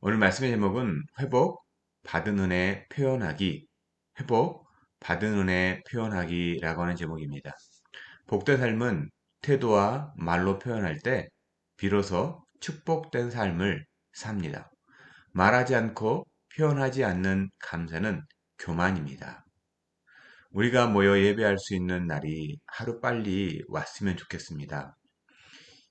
오늘 말씀의 제목은 회복, 받은 은혜 표현하기, 회복, 받은 은혜 표현하기라고 하는 제목입니다. 복된 삶은 태도와 말로 표현할 때 비로소 축복된 삶을 삽니다. 말하지 않고 표현하지 않는 감사는 교만입니다. 우리가 모여 예배할 수 있는 날이 하루빨리 왔으면 좋겠습니다.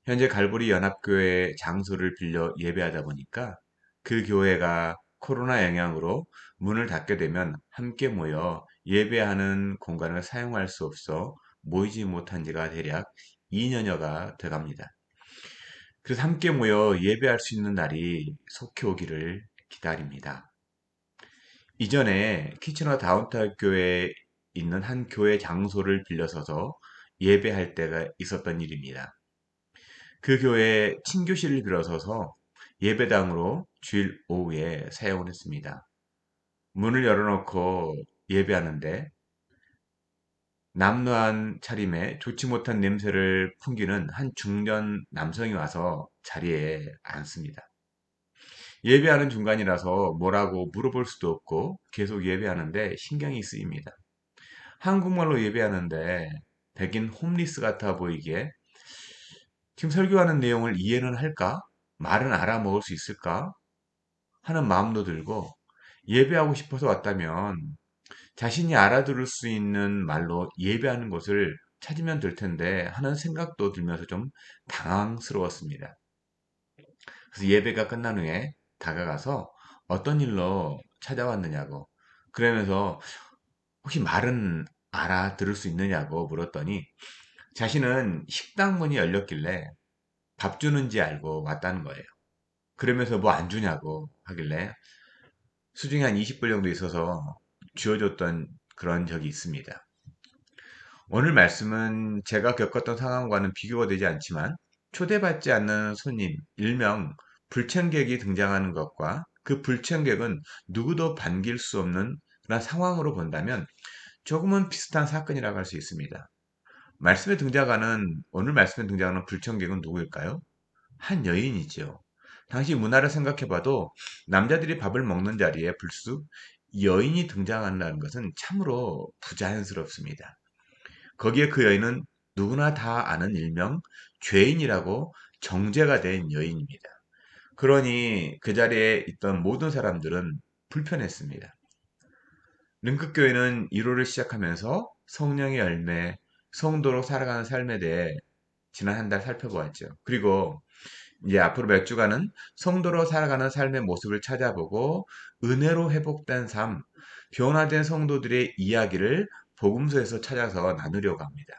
현재 갈보리 연합교회 장소를 빌려 예배하다 보니까 그 교회가 코로나 영향으로 문을 닫게 되면 함께 모여 예배하는 공간을 사용할 수 없어 모이지 못한 지가 대략 2년여가 돼갑니다. 그래서 함께 모여 예배할 수 있는 날이 속히 오기를 기다립니다. 이전에 키치너 다운타운 교회에 있는 한 교회 장소를 빌려서서 예배할 때가 있었던 일입니다. 그 교회에 친교실을 빌어서서 예배당으로 주일 오후에 사용을 했습니다. 문을 열어놓고 예배하는데 남루한 차림에 좋지 못한 냄새를 풍기는 한 중년 남성이 와서 자리에 앉습니다. 예배하는 중간이라서 뭐라고 물어볼 수도 없고 계속 예배하는데 신경이 쓰입니다. 한국말로 예배하는데 백인 홈리스 같아 보이기에 지금 설교하는 내용을 이해는 할까? 말은 알아먹을 수 있을까? 하는 마음도 들고 예배하고 싶어서 왔다면 자신이 알아들을 수 있는 말로 예배하는 곳을 찾으면 될 텐데 하는 생각도 들면서 좀 당황스러웠습니다. 그래서 예배가 끝난 후에 다가가서 어떤 일로 찾아왔느냐고 그러면서 혹시 말은 알아들을 수 있느냐고 물었더니 자신은 식당 문이 열렸길래 밥 주는지 알고 왔다는 거예요. 그러면서 뭐 안 주냐고 하길래 수중에 한 20불 정도 있어서 쥐어줬던 그런 적이 있습니다. 오늘 말씀은 제가 겪었던 상황과는 비교가 되지 않지만 초대받지 않는 손님, 일명 불청객이 등장하는 것과 그 불청객은 누구도 반길 수 없는 그런 상황으로 본다면 조금은 비슷한 사건이라고 할 수 있습니다. 오늘 말씀에 등장하는 불청객은 누구일까요? 한 여인이죠. 당시 문화를 생각해봐도 남자들이 밥을 먹는 자리에 불쑥 여인이 등장한다는 것은 참으로 부자연스럽습니다. 거기에 그 여인은 누구나 다 아는 일명 죄인이라고 정죄가 된 여인입니다. 그러니 그 자리에 있던 모든 사람들은 불편했습니다. 능극교회는 1호를 시작하면서 성령의 열매, 성도로 살아가는 삶에 대해 지난 한 달 살펴보았죠. 그리고 이제 앞으로 몇 주간은 성도로 살아가는 삶의 모습을 찾아보고 은혜로 회복된 삶, 변화된 성도들의 이야기를 복음서에서 찾아서 나누려고 합니다.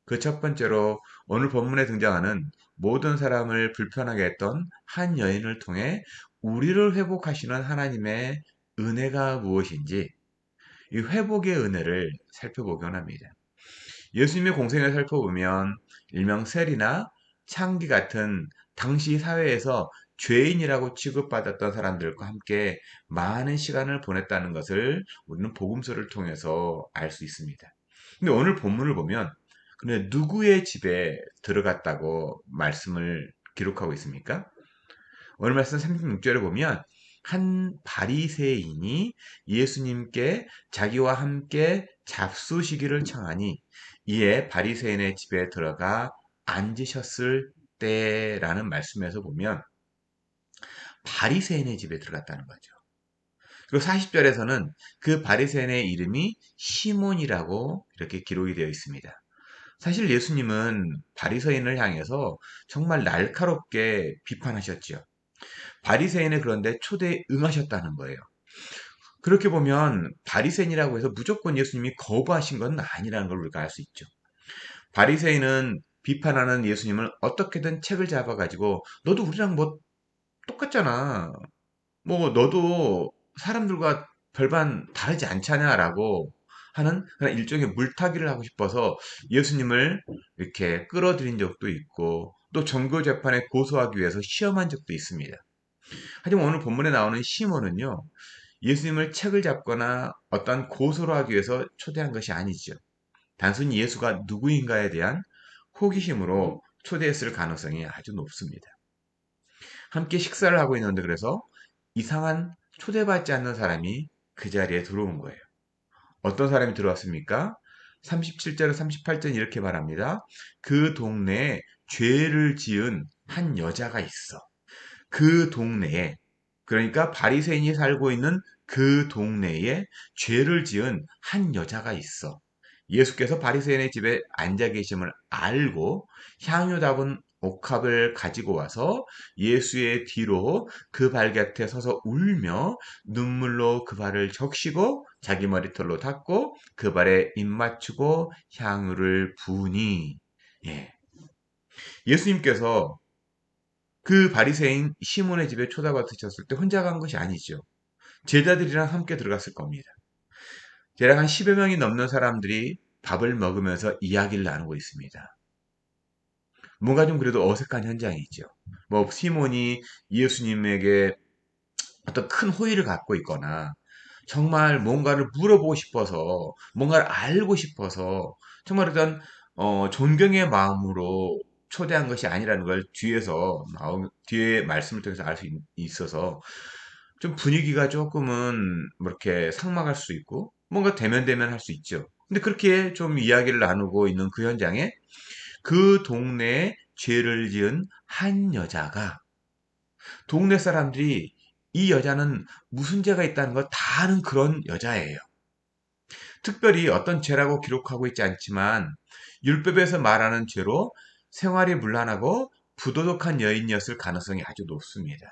그 첫 번째로 오늘 본문에 등장하는 모든 사람을 불편하게 했던 한 여인을 통해 우리를 회복하시는 하나님의 은혜가 무엇인지 이 회복의 은혜를 살펴보곤 합니다. 예수님의 공생을 살펴보면 일명 세리나 창기 같은 당시 사회에서 죄인이라고 취급받았던 사람들과 함께 많은 시간을 보냈다는 것을 우리는 복음서를 통해서 알 수 있습니다. 근데 오늘 본문을 보면 근데 누구의 집에 들어갔다고 말씀을 기록하고 있습니까? 오늘 말씀 36절에 보면 한 바리새인이 예수님께 자기와 함께 잡수시기를 청하니 이에 바리새인의 집에 들어가 앉으셨을 때라는 말씀에서 보면 바리새인의 집에 들어갔다는 거죠. 그리고 40절에서는 그 바리새인의 이름이 시몬이라고 이렇게 기록이 되어 있습니다. 사실 예수님은 바리새인을 향해서 정말 날카롭게 비판하셨죠. 바리새인의 그런데 초대에 응하셨다는 거예요. 그렇게 보면 바리새인이라고 해서 무조건 예수님이 거부하신 건 아니라는 걸 우리가 알 수 있죠. 바리새인은 비판하는 예수님을 어떻게든 책을 잡아가지고 너도 우리랑 뭐 똑같잖아. 뭐 너도 사람들과 별반 다르지 않잖냐라고 하는 그런 일종의 물타기를 하고 싶어서 예수님을 이렇게 끌어들인 적도 있고 또 전교 재판에 고소하기 위해서 시험한 적도 있습니다. 하지만 오늘 본문에 나오는 시몬은요, 예수님을 책을 잡거나 어떤 고소를 하기 위해서 초대한 것이 아니죠. 단순히 예수가 누구인가에 대한 호기심으로 초대했을 가능성이 아주 높습니다. 함께 식사를 하고 있는데 그래서 이상한 초대받지 않는 사람이 그 자리에 들어온 거예요. 어떤 사람이 들어왔습니까? 37절, 38절 이렇게 말합니다. 그 동네에 죄를 지은 한 여자가 있어. 그 동네에, 그러니까 바리새인이 살고 있는 그 동네에 죄를 지은 한 여자가 있어. 예수께서 바리새인의 집에 앉아 계심을 알고 향유 담은 옥합을 가지고 와서 예수의 뒤로 그 발 곁에 서서 울며 눈물로 그 발을 적시고 자기 머리털로 닦고 그 발에 입 맞추고 향유를 부으니, 예. 예수님께서 그 바리새인 시몬의 집에 초대받으셨을 때 혼자 간 것이 아니죠. 제자들이랑 함께 들어갔을 겁니다. 대략 한 10여 명이 넘는 사람들이 밥을 먹으면서 이야기를 나누고 있습니다. 뭔가 좀 그래도 어색한 현장이죠. 뭐 시몬이 예수님에게 어떤 큰 호의를 갖고 있거나 정말 뭔가를 물어보고 싶어서 뭔가를 알고 싶어서 정말 어떤 존경의 마음으로 초대한 것이 아니라는 걸 뒤에 말씀을 통해서 알 수 있어서 좀 분위기가 조금은 뭐 이렇게 상막할 수 있고 뭔가 대면대면 할 수 있죠. 근데 그렇게 좀 이야기를 나누고 있는 그 현장에 그 동네에 죄를 지은 한 여자가 동네 사람들이 이 여자는 무슨 죄가 있다는 걸 다 아는 그런 여자예요. 특별히 어떤 죄라고 기록하고 있지 않지만 율법에서 말하는 죄로 생활이 문란하고 부도덕한 여인이었을 가능성이 아주 높습니다.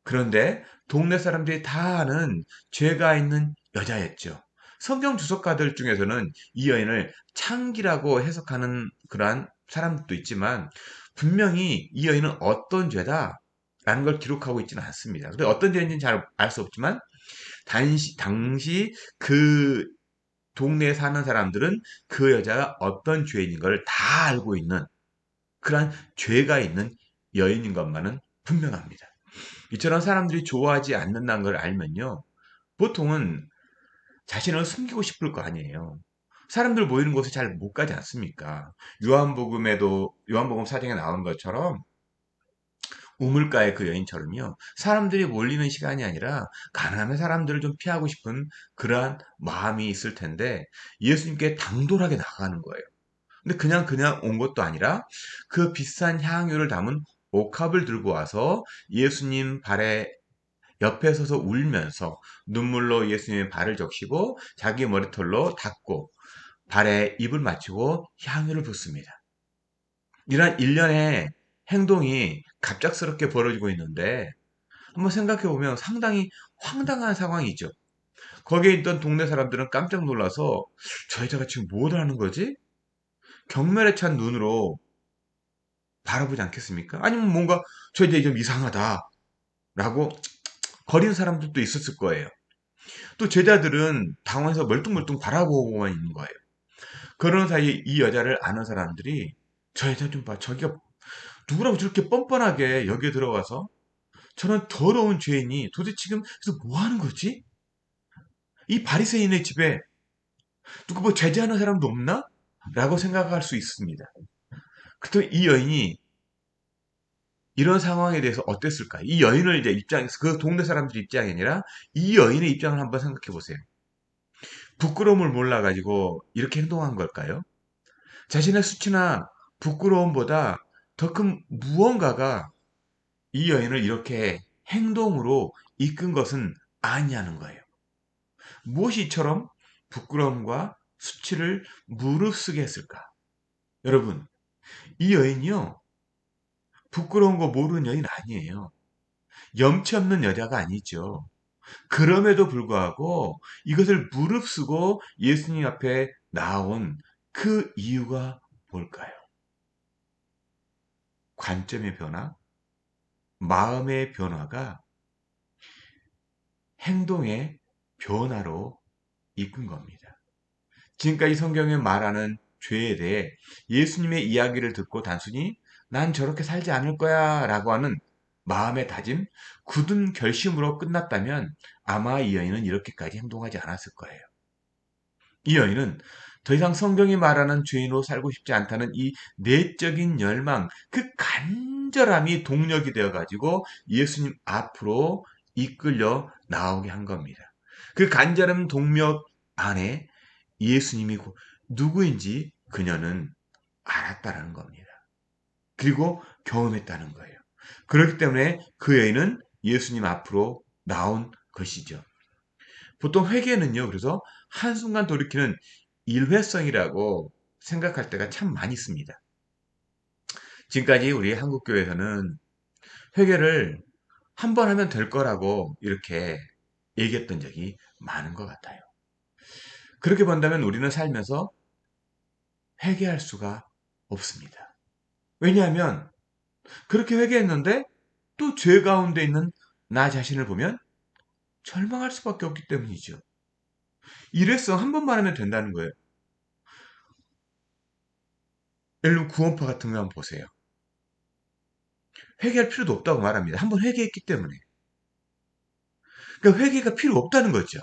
그런데 동네 사람들이 다 아는 죄가 있는 여자였죠. 성경 주석가들 중에서는 이 여인을 창기라고 해석하는 그러한 사람도 있지만 분명히 이 여인은 어떤 죄다 라는 걸 기록하고 있지는 않습니다. 근데 어떤 죄인지는 잘 알 수 없지만 당시 그 동네에 사는 사람들은 그 여자가 어떤 죄인인 걸 다 알고 있는 그러한 죄가 있는 여인인 것만은 분명합니다. 이처럼 사람들이 좋아하지 않는다는 걸 알면요. 보통은 자신을 숨기고 싶을 거 아니에요. 사람들 모이는 곳에 잘 못 가지 않습니까? 요한복음 사정에 나온 것처럼 우물가의 그 여인처럼요. 사람들이 몰리는 시간이 아니라 가난한 사람들을 좀 피하고 싶은 그러한 마음이 있을 텐데 예수님께 당돌하게 나가는 거예요. 근데 그냥 온 것도 아니라 그 비싼 향유를 담은 옥합을 들고 와서 예수님 발에 옆에 서서 울면서 눈물로 예수님의 발을 적시고 자기 머리털로 닦고 발에 입을 맞추고 향유를 붓습니다. 이러한 일련의 행동이 갑작스럽게 벌어지고 있는데 한번 생각해 보면 상당히 황당한 상황이죠. 거기에 있던 동네 사람들은 깜짝 놀라서 저 여자가 지금 뭘 하는 거지? 경멸에 찬 눈으로 바라보지 않겠습니까? 아니면 뭔가 저 여자 좀 이상하다라고 거리는 사람들도 있었을 거예요. 또 제자들은 당황해서 멀뚱멀뚱 바라보고만 있는 거예요. 그런 사이에 이 여자를 아는 사람들이 저 여자 좀 봐. 저기가 누구라고 저렇게 뻔뻔하게 여기에 들어가서 저런 더러운 죄인이 도대체 지금 그래서 뭐 하는 거지? 이 바리새인의 집에 누구 뭐 제재하는 사람도 없나? 라고 생각할 수 있습니다. 그때 이 여인이 이런 상황에 대해서 어땠을까? 이 여인을 이제 입장에서 그 동네 사람들 입장이 아니라 이 여인의 입장을 한번 생각해 보세요. 부끄러움을 몰라가지고 이렇게 행동한 걸까요? 자신의 수치나 부끄러움보다 더 큰 무언가가 이 여인을 이렇게 행동으로 이끈 것은 아니냐는 거예요. 무엇이 이처럼 부끄러움과 수치를 무릅쓰게 했을까? 여러분, 이 여인이요, 부끄러운 거 모르는 여인 아니에요. 염치 없는 여자가 아니죠. 그럼에도 불구하고 이것을 무릅쓰고 예수님 앞에 나온 그 이유가 뭘까요? 관점의 변화, 마음의 변화가 행동의 변화로 이끈 겁니다. 지금까지 성경에 말하는 죄에 대해 예수님의 이야기를 듣고 단순히 난 저렇게 살지 않을 거야 라고 하는 마음의 다짐, 굳은 결심으로 끝났다면 아마 이 여인은 이렇게까지 행동하지 않았을 거예요. 이 여인은 더 이상 성경이 말하는 죄인으로 살고 싶지 않다는 이 내적인 열망, 그 간절함이 동력이 되어가지고 예수님 앞으로 이끌려 나오게 한 겁니다. 그 간절한 동력 안에 예수님이 누구인지 그녀는 알았다라는 겁니다. 그리고 경험했다는 거예요. 그렇기 때문에 그 여인은 예수님 앞으로 나온 것이죠. 보통 회개는요, 그래서 한순간 돌이키는 일회성이라고 생각할 때가 참 많이 있습니다. 지금까지 우리 한국교회에서는 회개를 한 번 하면 될 거라고 이렇게 얘기했던 적이 많은 것 같아요. 그렇게 본다면 우리는 살면서 회개할 수가 없습니다. 왜냐하면 그렇게 회개했는데 또 죄 가운데 있는 나 자신을 보면 절망할 수밖에 없기 때문이죠. 일회성 한 번만 하면 된다는 거예요. 예를 들면 구원파 같은 거 한번 보세요. 회개할 필요도 없다고 말합니다. 한 번 회개했기 때문에. 그러니까 회개가 필요 없다는 거죠.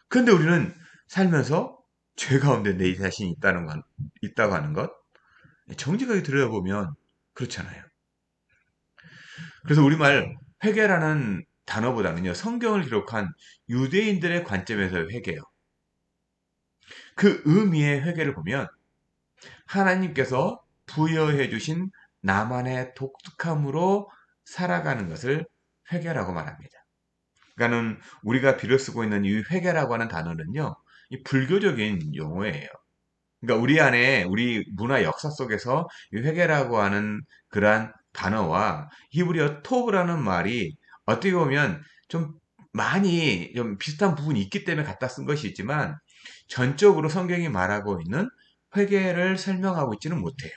그런데 우리는 살면서 죄 가운데 내 자신이 있다고 하는 것, 정직하게 들여다보면 그렇잖아요. 그래서 우리말 회개라는 단어보다는요, 성경을 기록한 유대인들의 관점에서의 회개요. 그 의미의 회개를 보면 하나님께서 부여해 주신 나만의 독특함으로 살아가는 것을 회개라고 말합니다. 그러니까는 우리가 빌어 쓰고 있는 이 회개라고 하는 단어는요, 이 불교적인 용어예요. 그러니까 우리 안에 우리 문화 역사 속에서 이 회개라고 하는 그러한 단어와 히브리어 토브라는 말이 어떻게 보면 좀 많이 좀 비슷한 부분이 있기 때문에 갖다 쓴 것이 있지만 전적으로 성경이 말하고 있는 회개를 설명하고 있지는 못해요.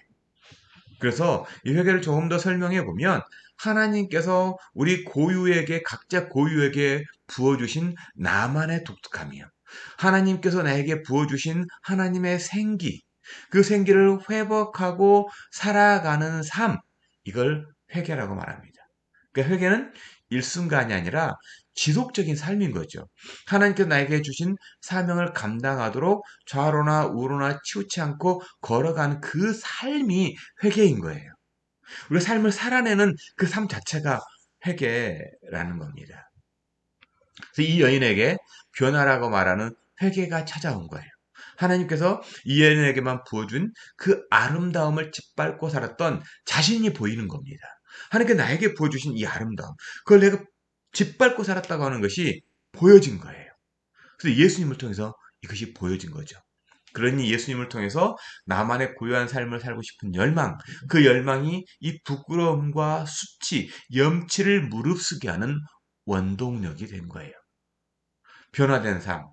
그래서 이 회개를 조금 더 설명해 보면 하나님께서 우리 고유에게 각자 고유에게 부어주신 나만의 독특함이요. 하나님께서 나에게 부어주신 하나님의 생기, 그 생기를 회복하고 살아가는 삶, 이걸 회개라고 말합니다. 그러니까 회개는 일순간이 아니라 지속적인 삶인 거죠. 하나님께서 나에게 주신 사명을 감당하도록 좌로나 우로나 치우치 않고 걸어가는 그 삶이 회개인 거예요. 우리 삶을 살아내는 그 삶 자체가 회개라는 겁니다. 그래서 이 여인에게 변화라고 말하는 회개가 찾아온 거예요. 하나님께서 이 여인에게만 부어준 그 아름다움을 짓밟고 살았던 자신이 보이는 겁니다. 하나님께 나에게 부어주신 이 아름다움, 그걸 내가 짓밟고 살았다고 하는 것이 보여진 거예요. 그래서 예수님을 통해서 이것이 보여진 거죠. 그러니 예수님을 통해서 나만의 고유한 삶을 살고 싶은 열망, 그 열망이 이 부끄러움과 수치, 염치를 무릅쓰게 하는 원동력이 된 거예요. 변화된 삶,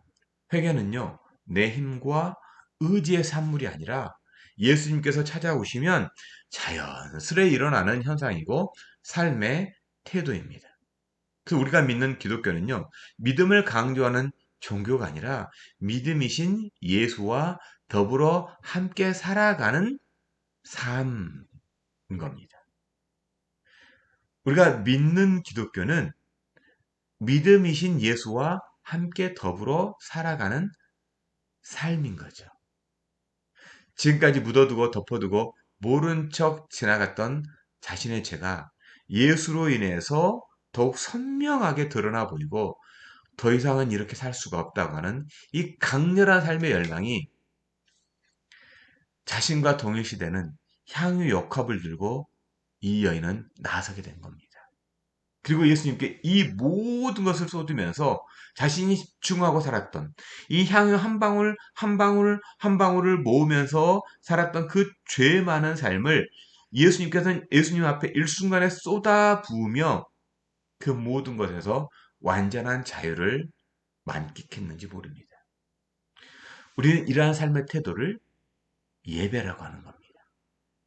회개는요, 내 힘과 의지의 산물이 아니라 예수님께서 찾아오시면 자연스레 일어나는 현상이고 삶의 태도입니다. 그래서 우리가 믿는 기독교는요, 믿음을 강조하는 종교가 아니라 믿음이신 예수와 더불어 함께 살아가는 삶인 겁니다. 우리가 믿는 기독교는 믿음이신 예수와 함께 더불어 살아가는 삶인 거죠. 지금까지 묻어두고 덮어두고 모른 척 지나갔던 자신의 죄가 예수로 인해서 더욱 선명하게 드러나 보이고 더 이상은 이렇게 살 수가 없다고 하는 이 강렬한 삶의 열망이 자신과 동일시되는 향유 역합을 들고 이 여인은 나서게 된 겁니다. 그리고 예수님께 이 모든 것을 쏟으면서 자신이 집중하고 살았던 이 향유 한 방울 한 방울 한 방울을 모으면서 살았던 그 죄 많은 삶을 예수님께서는 예수님 앞에 일순간에 쏟아 부으며 그 모든 것에서 완전한 자유를 만끽했는지 모릅니다. 우리는 이러한 삶의 태도를 예배라고 하는 겁니다.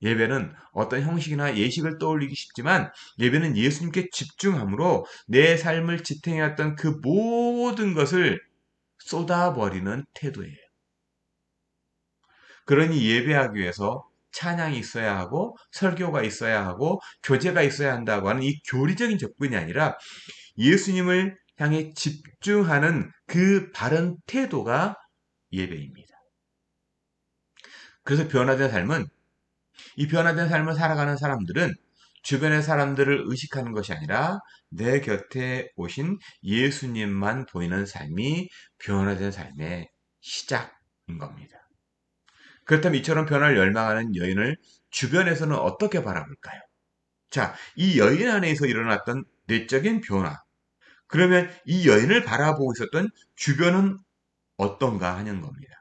예배는 어떤 형식이나 예식을 떠올리기 쉽지만 예배는 예수님께 집중함으로 내 삶을 지탱해왔던 그 모든 것을 쏟아버리는 태도예요. 그러니 예배하기 위해서 찬양이 있어야 하고 설교가 있어야 하고 교제가 있어야 한다고 하는 이 교리적인 접근이 아니라 예수님을 향해 집중하는 그 바른 태도가 예배입니다. 그래서 변화된 삶은 이 변화된 삶을 살아가는 사람들은 주변의 사람들을 의식하는 것이 아니라 내 곁에 오신 예수님만 보이는 삶이 변화된 삶의 시작인 겁니다. 그렇다면 이처럼 변화를 열망하는 여인을 주변에서는 어떻게 바라볼까요? 자, 이 여인 안에서 일어났던 내적인 변화. 그러면 이 여인을 바라보고 있었던 주변은 어떤가 하는 겁니다.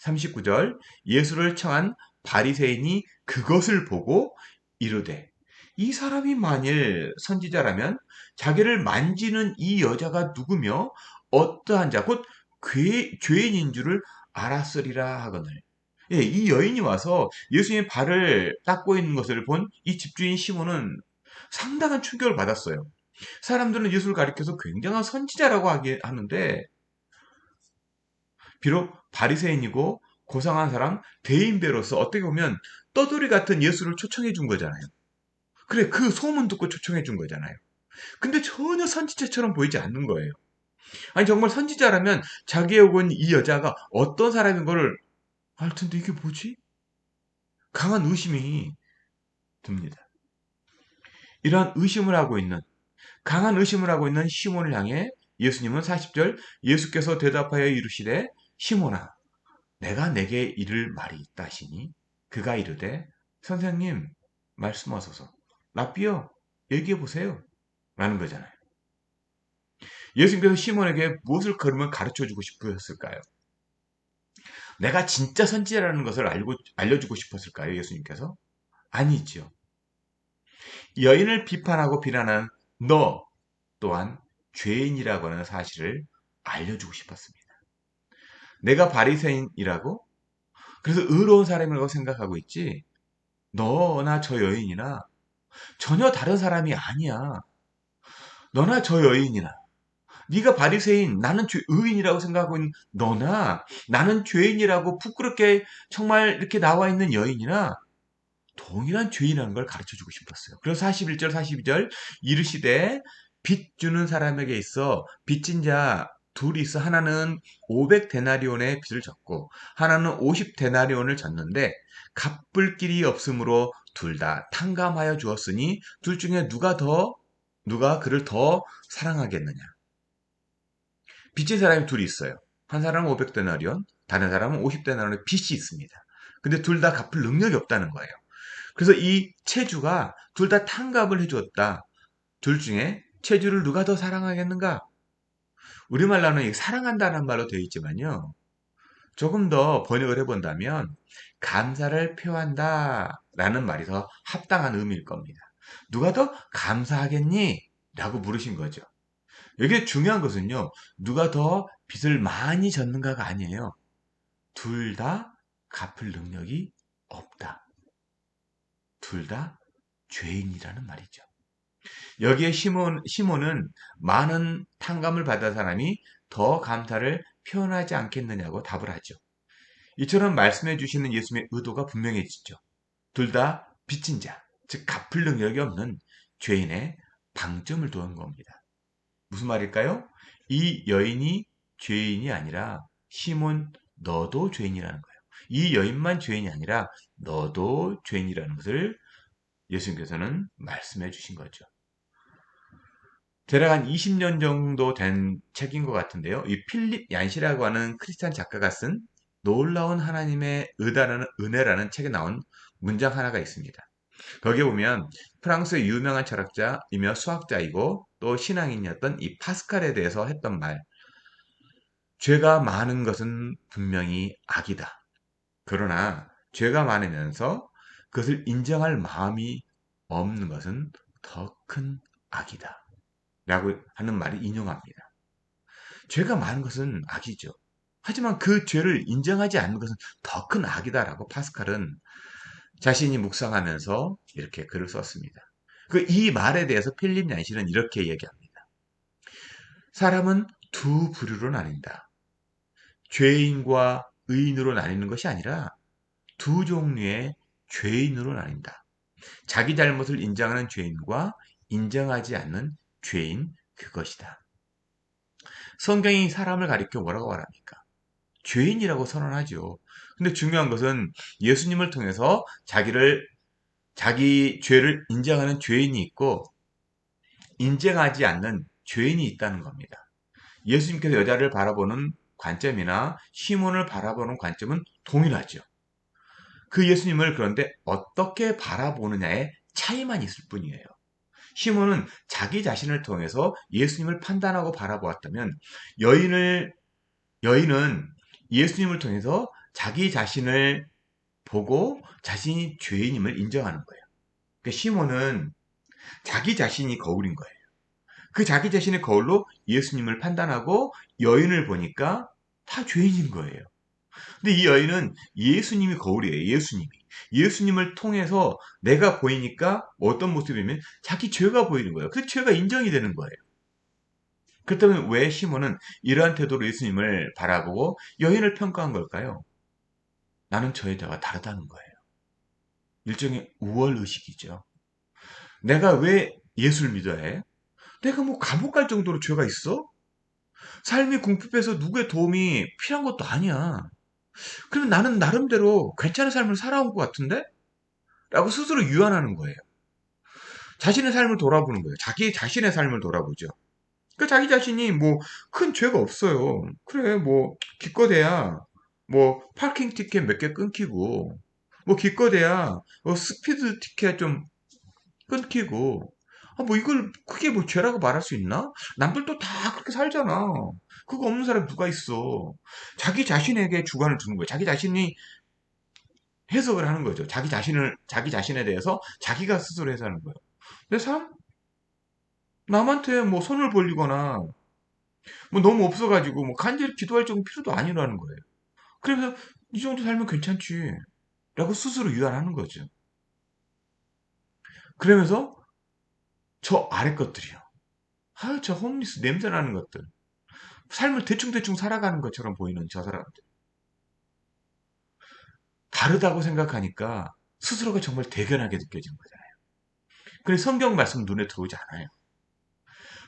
39절 예수를 청한 바리새인이 그것을 보고 이르되 이 사람이 만일 선지자라면 자기를 만지는 이 여자가 누구며 어떠한 자 곧 죄인인 줄을 알았으리라 하거늘. 예, 이 여인이 와서 예수님의 발을 닦고 있는 것을 본 이 집주인 시몬은 상당한 충격을 받았어요. 사람들은 예수를 가리켜서 굉장한 선지자라고 하는데 비록 바리새인이고 고상한 사람 대인배로서 어떻게 보면 떠돌이 같은 예수를 초청해 준 거잖아요. 그래, 그 소문 듣고 초청해 준 거잖아요. 근데 전혀 선지자처럼 보이지 않는 거예요. 아니 정말 선지자라면 자기에 온 이 여자가 어떤 사람인 거를 알 텐데 이게 뭐지? 강한 의심이 듭니다. 이러한 의심을 하고 있는 강한 의심을 하고 있는 시몬을 향해 예수님은 40절 예수께서 대답하여 이르시되 시몬아 내가 내게 이를 말이 있다 하시니 그가 이르되 선생님 말씀하소서 라삐어 얘기해 보세요 라는 거잖아요. 예수님께서 시몬에게 무엇을 그러면 가르쳐 주고 싶으셨을까요? 내가 진짜 선지자라는 것을 알려주고 싶었을까요? 예수님께서? 아니지요. 여인을 비판하고 비난한 너 또한 죄인이라고 하는 사실을 알려주고 싶었습니다. 내가 바리새인이라고? 그래서 의로운 사람이라고 생각하고 있지? 너나 저 여인이나 전혀 다른 사람이 아니야. 너나 저 여인이나 네가 바리새인 나는 의인이라고 생각하고 있는 너나 나는 죄인이라고 부끄럽게 정말 이렇게 나와 있는 여인이나 동일한 죄인이라는 걸 가르쳐주고 싶었어요. 그래서 41절 42절 이르시되 빚 주는 사람에게 있어 빚진 자 둘이 있어 하나는 500데나리온의 빚을 졌고 하나는 50데나리온을 졌는데 갚을 길이 없으므로 둘 다 탕감하여 주었으니 둘 중에 누가 그를 더 사랑하겠느냐. 빚진 사람이 둘이 있어요. 한 사람은 500데나리온, 다른 사람은 50데나리온의 빚이 있습니다. 근데 둘 다 갚을 능력이 없다는 거예요. 그래서 이 체주가 둘 다 탕감을 해주었다. 둘 중에 체주를 누가 더 사랑하겠는가? 우리말로는 사랑한다는 말로 되어 있지만요. 조금 더 번역을 해본다면 감사를 표한다 라는 말이 더 합당한 의미일 겁니다. 누가 더 감사하겠니? 라고 물으신 거죠. 여기에 중요한 것은요. 누가 더 빚을 많이 졌는가가 아니에요. 둘 다 갚을 능력이 없다. 둘 다 죄인이라는 말이죠. 여기에 시몬은 많은 탕감을 받은 사람이 더 감사를 표현하지 않겠느냐고 답을 하죠. 이처럼 말씀해 주시는 예수님의 의도가 분명해지죠. 둘 다 빚진 자, 즉 갚을 능력이 없는 죄인의 방점을 두은 겁니다. 무슨 말일까요? 이 여인이 죄인이 아니라 시몬 너도 죄인이라는 거예요. 이 여인만 죄인이 아니라 너도 죄인이라는 것을 예수님께서는 말씀해 주신 거죠. 대략 한 20년 정도 된 책인 것 같은데요. 이 필립 얀시라고 하는 크리스찬 작가가 쓴 놀라운 하나님의 은혜라는 책에 나온 문장 하나가 있습니다. 거기에 보면 프랑스의 유명한 철학자이며 수학자이고 또 신앙인이었던 이 파스칼에 대해서 했던 말. 죄가 많은 것은 분명히 악이다. 그러나 죄가 많으면서 그것을 인정할 마음이 없는 것은 더 큰 악이다. 라고 하는 말을 인용합니다. 죄가 많은 것은 악이죠. 하지만 그 죄를 인정하지 않는 것은 더 큰 악이다라고 파스칼은 자신이 묵상하면서 이렇게 글을 썼습니다. 이 말에 대해서 필립 얀시는 이렇게 얘기합니다. 사람은 두 부류로 나뉜다. 죄인과 의인으로 나뉘는 것이 아니라 두 종류의 죄인으로 나뉜다. 자기 잘못을 인정하는 죄인과 인정하지 않는 죄인 그것이다. 성경이 사람을 가리켜 뭐라고 말합니까? 죄인이라고 선언하죠. 근데 중요한 것은 예수님을 통해서 자기를 자기 죄를 인정하는 죄인이 있고 인정하지 않는 죄인이 있다는 겁니다. 예수님께서 여자를 바라보는 관점이나 시몬을 바라보는 관점은 동일하죠. 그 예수님을 그런데 어떻게 바라보느냐의 차이만 있을 뿐이에요. 시몬은 자기 자신을 통해서 예수님을 판단하고 바라보았다면 여인은 예수님을 통해서 자기 자신을 보고 자신이 죄인임을 인정하는 거예요. 그러니까 시몬은 자기 자신이 거울인 거예요. 그 자기 자신의 거울로 예수님을 판단하고 여인을 보니까 다 죄인인 거예요. 근데 이 여인은 예수님이 거울이에요. 예수님이. 예수님을 통해서 내가 보이니까 어떤 모습이면 자기 죄가 보이는 거예요. 그 죄가 인정이 되는 거예요. 그렇다면 왜 시몬은 이러한 태도로 예수님을 바라보고 여인을 평가한 걸까요? 나는 저 여자와 다르다는 거예요. 일종의 우월의식이죠. 내가 왜 예수를 믿어야 해? 내가 뭐 감옥 갈 정도로 죄가 있어? 삶이 궁핍해서 누구의 도움이 필요한 것도 아니야. 그러면 나는 나름대로 괜찮은 삶을 살아온 것 같은데? 라고 스스로 유한하는 거예요. 자신의 삶을 돌아보는 거예요. 자기 자신의 삶을 돌아보죠. 그 자기 자신이 뭐 큰 죄가 없어요. 그래 뭐 기껏해야 뭐 파킹 티켓 몇 개 끊기고 뭐 기껏해야 스피드 티켓 좀 끊기고 뭐 이걸 그게 뭐 죄라고 말할 수 있나? 남들도 다 그렇게 살잖아. 그거 없는 사람 누가 있어? 자기 자신에게 주관을 두는 거예요. 자기 자신이 해석을 하는 거죠. 자기 자신에 대해서 자기가 스스로 해석하는 거예요. 내 삶? 남한테 뭐 손을 벌리거나 뭐 너무 없어가지고 뭐 간절히 기도할 정도 필요도 아니라는 거예요. 그래서 이 정도 살면 괜찮지. 라고 스스로 유한하는 거죠. 그러면서 저 아래 것들이요. 저 홈리스 냄새나는 것들. 삶을 대충대충 살아가는 것처럼 보이는 저 사람들. 다르다고 생각하니까 스스로가 정말 대견하게 느껴지는 거잖아요. 그래서 성경 말씀 눈에 들어오지 않아요.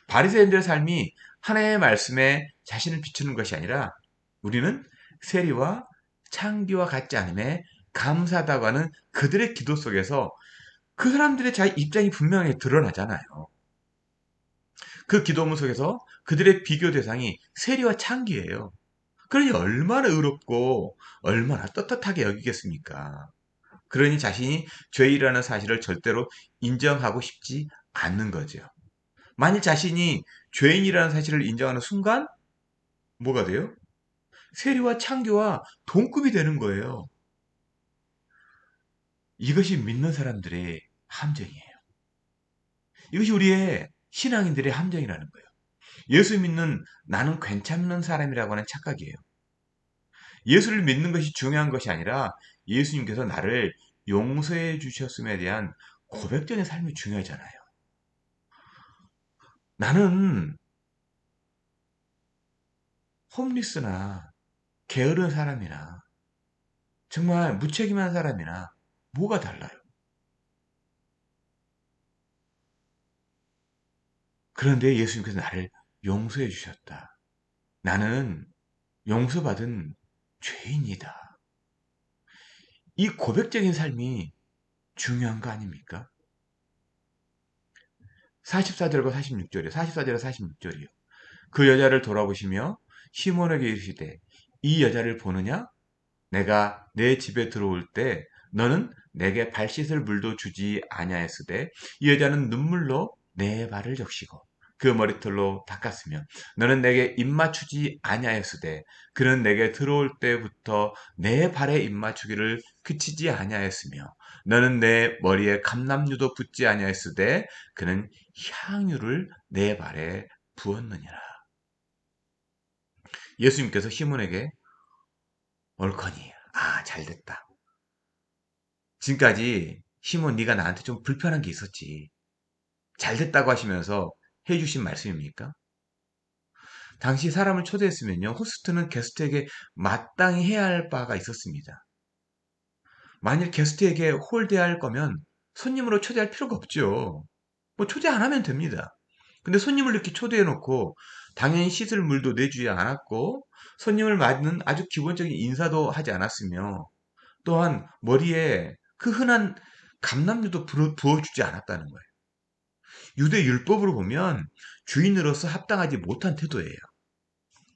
바리새인들의 삶이 하나님의 말씀에 자신을 비추는 것이 아니라 우리는 세리와 창기와 같지 않음에 감사하다고 하는 그들의 기도 속에서 그 사람들의 자기 입장이 분명하게 드러나잖아요. 그 기도문 속에서 그들의 비교 대상이 세리와 창기예요. 그러니 얼마나 의롭고 얼마나 떳떳하게 여기겠습니까? 그러니 자신이 죄인이라는 사실을 절대로 인정하고 싶지 않는 거죠. 만일 자신이 죄인이라는 사실을 인정하는 순간 뭐가 돼요? 세리와 창기와 동급이 되는 거예요. 이것이 믿는 사람들의 함정이에요. 이것이 우리의 신앙인들의 함정이라는 거예요. 예수 믿는 나는 괜찮은 사람이라고 하는 착각이에요. 예수를 믿는 것이 중요한 것이 아니라 예수님께서 나를 용서해 주셨음에 대한 고백전의 삶이 중요하잖아요. 나는 홈리스나 게으른 사람이나 정말 무책임한 사람이나 뭐가 달라요? 그런데 예수님께서 나를 용서해 주셨다. 나는 용서받은 죄인이다. 이 고백적인 삶이 중요한 거 아닙니까? 44절과 46절이요. 44절과 46절이요. 그 여자를 돌아보시며 시몬에게 이르시되 이 여자를 보느냐? 내가 내 집에 들어올 때 너는 내게 발 씻을 물도 주지 아니하였으되 이 여자는 눈물로 내 발을 적시고 그 머리털로 닦았으며 너는 내게 입맞추지 아니하였으되 그는 내게 들어올 때부터 내 발에 입맞추기를 그치지 아니하였으며 너는 내 머리에 감람유도 붓지 아니하였으되 그는 향유를 내 발에 부었느니라. 예수님께서 시몬에게 옳거니 잘됐다. 지금까지 시몬 네가 나한테 좀 불편한 게 있었지. 잘됐다고 하시면서 해주신 말씀입니까? 당시 사람을 초대했으면요. 호스트는 게스트에게 마땅히 해야 할 바가 있었습니다. 만일 게스트에게 홀대할 거면 손님으로 초대할 필요가 없죠. 뭐 초대 안 하면 됩니다. 근데 손님을 이렇게 초대해 놓고 당연히 씻을 물도 내주지 않았고 손님을 맞는 아주 기본적인 인사도 하지 않았으며 또한 머리에 그 흔한 감람류도 부어주지 않았다는 거예요. 유대 율법으로 보면 주인으로서 합당하지 못한 태도예요.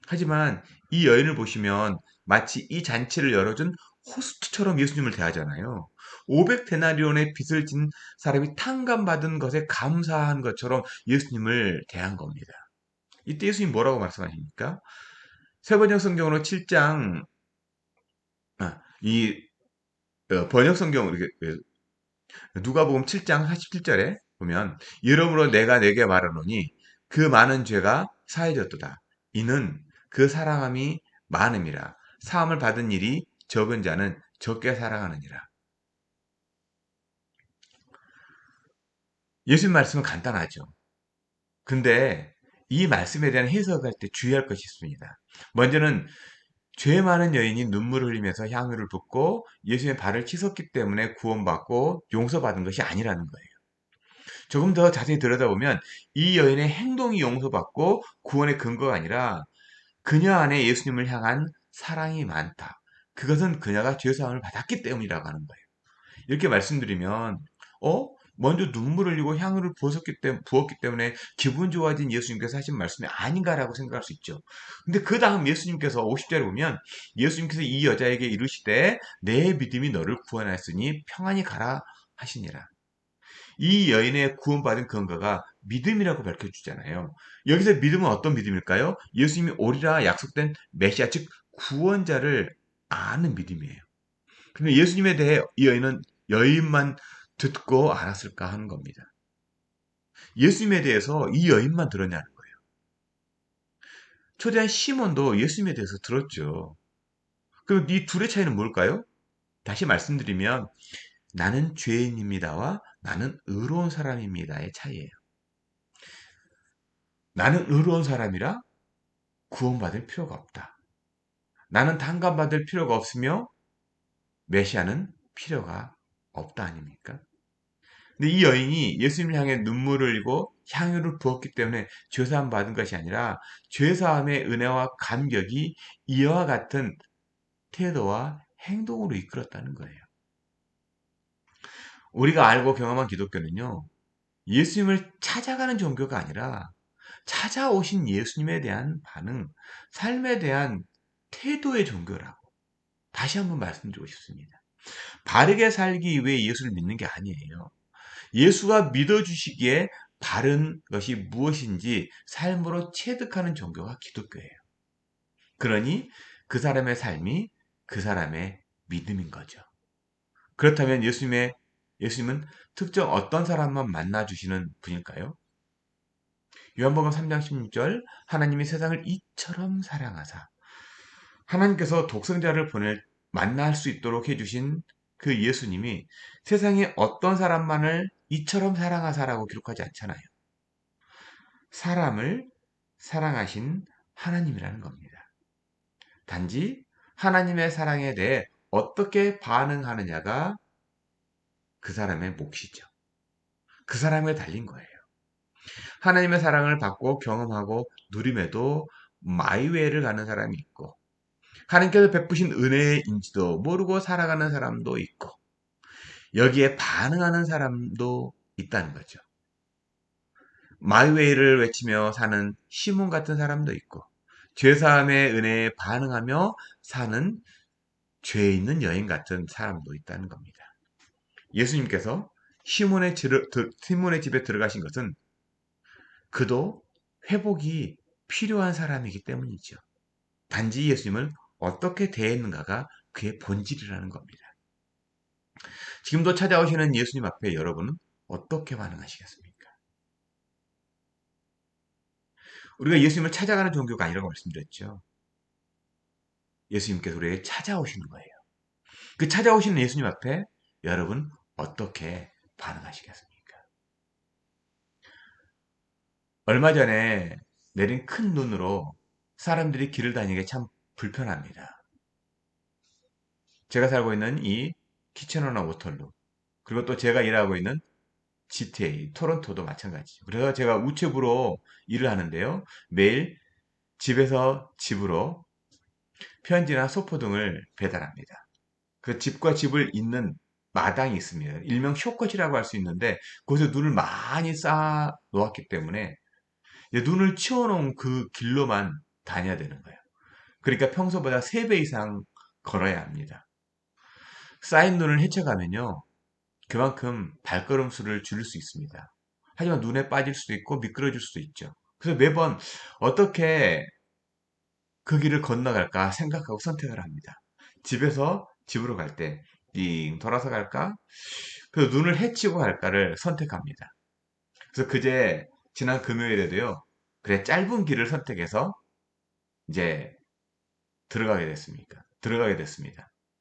하지만 이 여인을 보시면 마치 이 잔치를 열어준 호스트처럼 예수님을 대하잖아요. 500데나리온의 빚을 진 사람이 탕감받은 것에 감사한 것처럼 예수님을 대한 겁니다. 이때 예수님 뭐라고 말씀하십니까? 세번역 성경으로 7장, 이 번역 성경으로 누가복음 7장 47절에 보면 이러므로 내가 내게 말하노니 그 많은 죄가 사해졌도다. 이는 그 사랑함이 많음이라. 사함을 받은 일이 적은 자는 적게 사랑하느니라. 예수님 말씀은 간단하죠. 근데 이 말씀에 대한 해석할 때 주의할 것이 있습니다. 먼저는 죄 많은 여인이 눈물을 흘리면서 향유를 붓고 예수님의 발을 씻었기 때문에 구원받고 용서받은 것이 아니라는 거예요. 조금 더 자세히 들여다보면 이 여인의 행동이 용서받고 구원의 근거가 아니라 그녀 안에 예수님을 향한 사랑이 많다. 그것은 그녀가 죄사함을 받았기 때문이라고 하는 거예요. 이렇게 말씀드리면 먼저 눈물을 흘리고 향유를 부었기 때문에 기분 좋아진 예수님께서 하신 말씀이 아닌가라고 생각할 수 있죠. 근데 그 다음 예수님께서 50절에 보면 예수님께서 이 여자에게 이르시되 내 믿음이 너를 구원하였으니 평안히 가라 하시니라. 이 여인의 구원받은 근거가 믿음이라고 밝혀주잖아요. 여기서 믿음은 어떤 믿음일까요? 예수님이 오리라 약속된 메시아, 즉 구원자를 아는 믿음이에요. 근데 예수님에 대해 이 여인은 여인만 듣고 알았을까 하는 겁니다. 예수님에 대해서 이 여인만 들었냐는 거예요. 초대한 시몬도 예수님에 대해서 들었죠. 그럼 이 둘의 차이는 뭘까요? 다시 말씀드리면 나는 죄인입니다와 나는 의로운 사람입니다의 차이예요. 나는 의로운 사람이라 구원받을 필요가 없다. 나는 탕감받을 필요가 없으며 메시아는 필요가 없다 아닙니까? 근데 이 여인이 예수님을 향해 눈물을 흘리고 향유를 부었기 때문에 죄사함 받은 것이 아니라 죄사함의 은혜와 감격이 이와 같은 태도와 행동으로 이끌었다는 거예요. 우리가 알고 경험한 기독교는요, 예수님을 찾아가는 종교가 아니라 찾아오신 예수님에 대한 반응, 삶에 대한 태도의 종교라고 다시 한번 말씀드리고 싶습니다. 바르게 살기 위해 예수를 믿는 게 아니에요. 예수가 믿어주시기에 바른 것이 무엇인지 삶으로 체득하는 종교가 기독교예요. 그러니 그 사람의 삶이 그 사람의 믿음인 거죠. 그렇다면 예수님은 특정 어떤 사람만 만나주시는 분일까요? 요한복음 3장 16절 하나님이 세상을 이처럼 사랑하사 하나님께서 독생자를 만날 수 있도록 해주신 그 예수님이 세상에 어떤 사람만을 이처럼 사랑하사라고 기록하지 않잖아요. 사람을 사랑하신 하나님이라는 겁니다. 단지 하나님의 사랑에 대해 어떻게 반응하느냐가 그 사람의 몫이죠. 그 사람에 달린 거예요. 하나님의 사랑을 받고 경험하고 누림에도 마이웨이를 가는 사람이 있고 하나님께서 베푸신 은혜의 인지도 모르고 살아가는 사람도 있고 여기에 반응하는 사람도 있다는 거죠. 마이웨이를 외치며 사는 시몬 같은 사람도 있고 죄사함의 은혜에 반응하며 사는 죄 있는 여인 같은 사람도 있다는 겁니다. 예수님께서 시몬의 집에 들어가신 것은 그도 회복이 필요한 사람이기 때문이죠. 단지 예수님을 어떻게 대했는가가 그의 본질이라는 겁니다. 지금도 찾아오시는 예수님 앞에 여러분은 어떻게 반응하시겠습니까? 우리가 예수님을 찾아가는 종교가 아니라고 말씀드렸죠. 예수님께서 우리에게 찾아오시는 거예요. 그 찾아오시는 예수님 앞에 여러분 어떻게 반응하시겠습니까? 얼마 전에 내린 큰 눈으로 사람들이 길을 다니기 참 불편합니다. 제가 살고 있는 이 키che너나 워털루 그리고 또 제가 일하고 있는 GTA, 토론토도 마찬가지죠. 그래서 제가 우체부로 일을 하는데요. 매일 집에서 집으로 편지나 소포 등을 배달합니다. 그 집과 집을 잇는 마당이 있습니다. 일명 쇼컷이라고 할 수 있는데 거기서 눈을 많이 쌓아 놓았기 때문에 이제 눈을 치워놓은 그 길로만 다녀야 되는 거예요. 그러니까 평소보다 3배 이상 걸어야 합니다. 쌓인 눈을 헤쳐가면요. 그만큼 발걸음 수를 줄일 수 있습니다. 하지만 눈에 빠질 수도 있고 미끄러질 수도 있죠. 그래서 매번 어떻게 그 길을 건너갈까 생각하고 선택을 합니다. 집에서 집으로 갈 때, 띵 돌아서 갈까? 그래서 눈을 헤치고 갈까를 선택합니다. 그래서 그제 지난 금요일에도요, 그래, 짧은 길을 선택해서 이제 들어가게 됐습니다.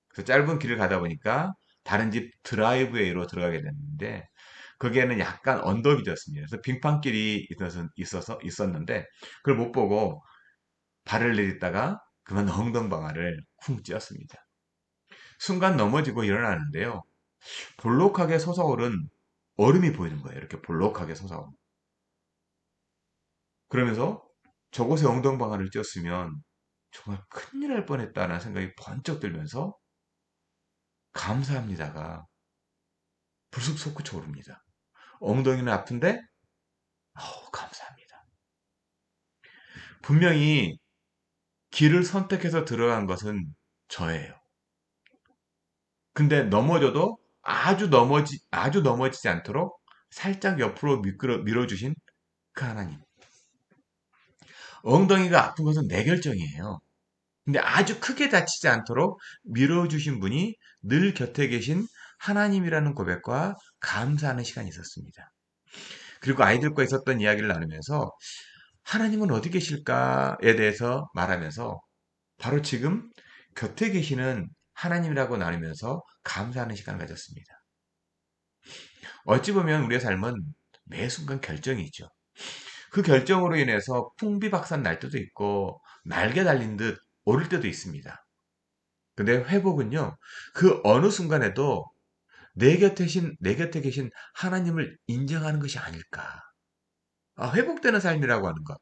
그래서 짧은 길을 가다 보니까 다른 집 드라이브웨이로 들어가게 됐는데, 거기에는 약간 언덕이 졌습니다. 그래서 빙판길이 있었는데, 그걸 못 보고 발을 내딛다가 그만 엉덩방아를 쿵 찧었습니다. 순간 넘어지고 일어나는데요. 볼록하게 솟아오른 얼음이 보이는 거예요. 이렇게 볼록하게 솟아오른. 그러면서 저곳에 엉덩방아를 찧었으면 정말 큰일 날 뻔했다는 생각이 번쩍 들면서 감사합니다가 불쑥 솟구쳐 오릅니다. 엉덩이는 아픈데 감사합니다. 분명히 길을 선택해서 들어간 것은 저예요. 근데 넘어져도 아주 넘어지지 않도록 살짝 옆으로 밀어주신 그 하나님. 엉덩이가 아픈 것은 내 결정이에요. 근데 아주 크게 다치지 않도록 밀어주신 분이 늘 곁에 계신 하나님이라는 고백과 감사하는 시간이 있었습니다. 그리고 아이들과 있었던 이야기를 나누면서 하나님은 어디 계실까에 대해서 말하면서 바로 지금 곁에 계시는 하나님이라고 나누면서 감사하는 시간을 가졌습니다. 어찌 보면 우리의 삶은 매 순간 결정이죠. 그 결정으로 인해서 풍비박산 날 때도 있고 날개 달린 듯 오를 때도 있습니다. 근데 회복은요, 그 어느 순간에도 내 곁에 계신 하나님을 인정하는 것이 아닐까. 회복되는 삶이라고 하는 것,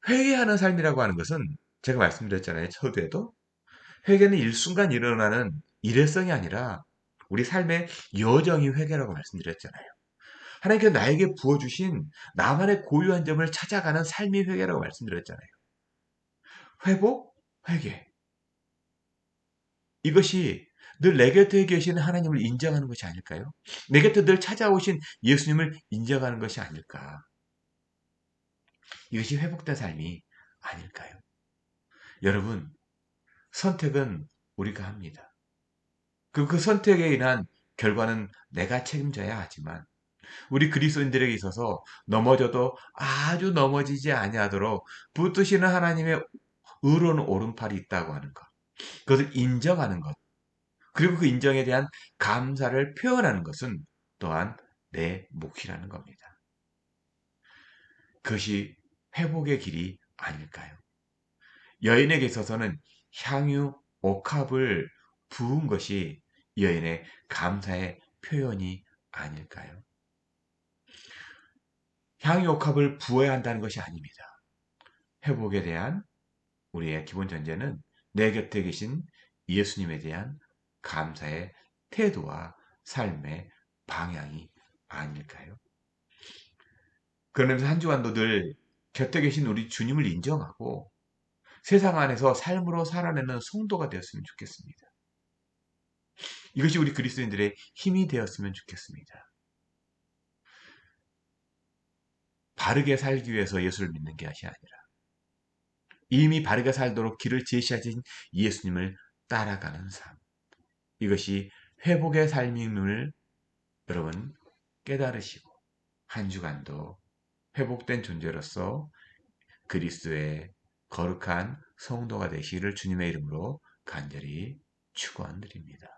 회개하는 삶이라고 하는 것은 제가 말씀드렸잖아요. 초두에도 회개는 일순간 일어나는 일회성이 아니라 우리 삶의 여정이 회개라고 말씀드렸잖아요. 하나님께서 나에게 부어주신 나만의 고유한 점을 찾아가는 삶이 회개라고 말씀드렸잖아요. 회복, 회개. 이것이 늘 내 곁에 계신 하나님을 인정하는 것이 아닐까요? 내 곁에 늘 찾아오신 예수님을 인정하는 것이 아닐까? 이것이 회복된 삶이 아닐까요? 여러분, 선택은 우리가 합니다. 그 선택에 인한 결과는 내가 책임져야 하지만 우리 그리스도인들에게 있어서 넘어져도 아주 넘어지지 아니하도록 붙드시는 하나님의 의로운 오른팔이 있다고 하는 것. 그것을 인정하는 것. 그리고 그 인정에 대한 감사를 표현하는 것은 또한 내 몫이라는 겁니다. 그것이 회복의 길이 아닐까요? 여인에게 있어서는 향유 옥합을 부은 것이 여인의 감사의 표현이 아닐까요? 향유 옥합을 부어야 한다는 것이 아닙니다. 회복에 대한 우리의 기본 전제는 내 곁에 계신 예수님에 대한 감사의 태도와 삶의 방향이 아닐까요? 그러면서 한 주간도 늘 곁에 계신 우리 주님을 인정하고 세상 안에서 삶으로 살아내는 성도가 되었으면 좋겠습니다. 이것이 우리 그리스도인들의 힘이 되었으면 좋겠습니다. 바르게 살기 위해서 예수를 믿는 것이 아니라 이미 바르게 살도록 길을 제시하신 예수님을 따라가는 삶. 이것이 회복의 삶임을 여러분 깨달으시고 한 주간도 회복된 존재로서 그리스도의 거룩한 성도가 되시기를 주님의 이름으로 간절히 축원드립니다.